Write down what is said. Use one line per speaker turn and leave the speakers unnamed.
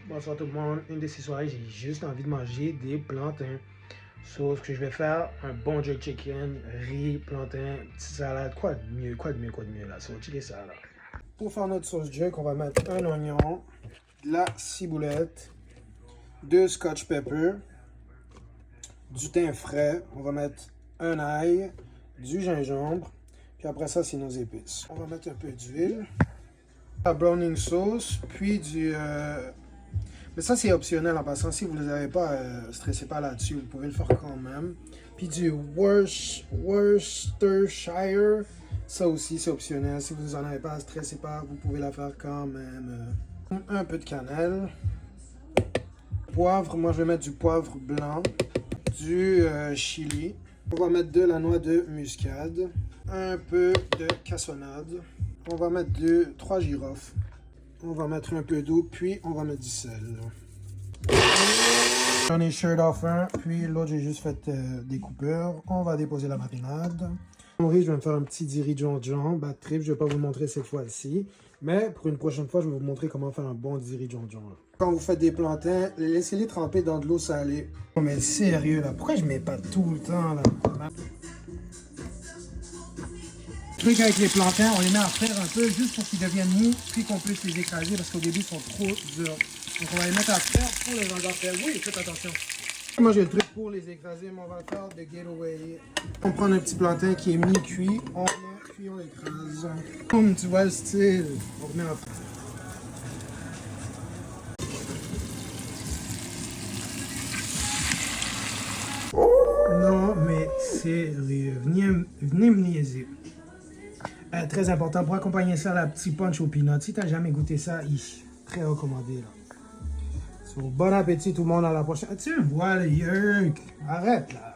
Bonsoir tout le monde. Une de ces soirées, j'ai juste envie de manger des plantains. So, ce que je vais faire, un bon jerk chicken, riz, plantain, petite salade. Quoi de mieux là. So, checkez ça là. Pour faire notre sauce jerk, on va mettre un oignon, de la ciboulette, 2 scotch pepper, du thym frais. On va mettre un ail, du gingembre. Puis après ça, c'est nos épices. On va mettre un peu d'huile, la browning sauce, puis du... Mais ça, c'est optionnel en passant. Si vous ne les avez pas, stressez pas là-dessus. Vous pouvez le faire quand même. Puis du Worcestershire. Ça aussi, c'est optionnel. Si vous n'en avez pas, stressez pas. Vous pouvez la faire quand même. Un peu de cannelle. Poivre. Moi, je vais mettre du poivre blanc. Du chili. On va mettre de la noix de muscade. Un peu de cassonade. On va mettre 3 girofles. On va mettre un peu d'eau, puis on va mettre du sel. J'en ai shirt off un, puis l'autre j'ai juste fait des coupures. On va déposer la marinade. Mon riz, je vais me faire un petit dirigeon bad trip. Je ne vais pas vous le montrer cette fois-ci, mais pour une prochaine fois, je vais vous montrer comment faire un bon dirigeon. Quand vous faites des plantains, laissez-les tremper dans de l'eau salée. Oh mais sérieux là, pourquoi je mets pas tout le temps là? Truc avec les plantains, on les met à frire un peu juste pour qu'ils deviennent mous, puis qu'on puisse les écraser parce qu'au début ils sont trop durs. Donc on va les mettre à frire pour les rendre à frire. Oui, faites attention. Moi j'ai le truc pour les écraser, mais on va le faire de getaway. On prend un petit plantain qui est mi-cuit, on met, puis on l'écrase. Comme tu vois le style, on remet à frire. Non mais sérieux, venez me niaiser. Très important, pour accompagner ça, la petite punch au peanut. Si tu n'as jamais goûté ça, très recommandé. Là. So, bon appétit tout le monde, à la prochaine. Tu vois le yerk, arrête là.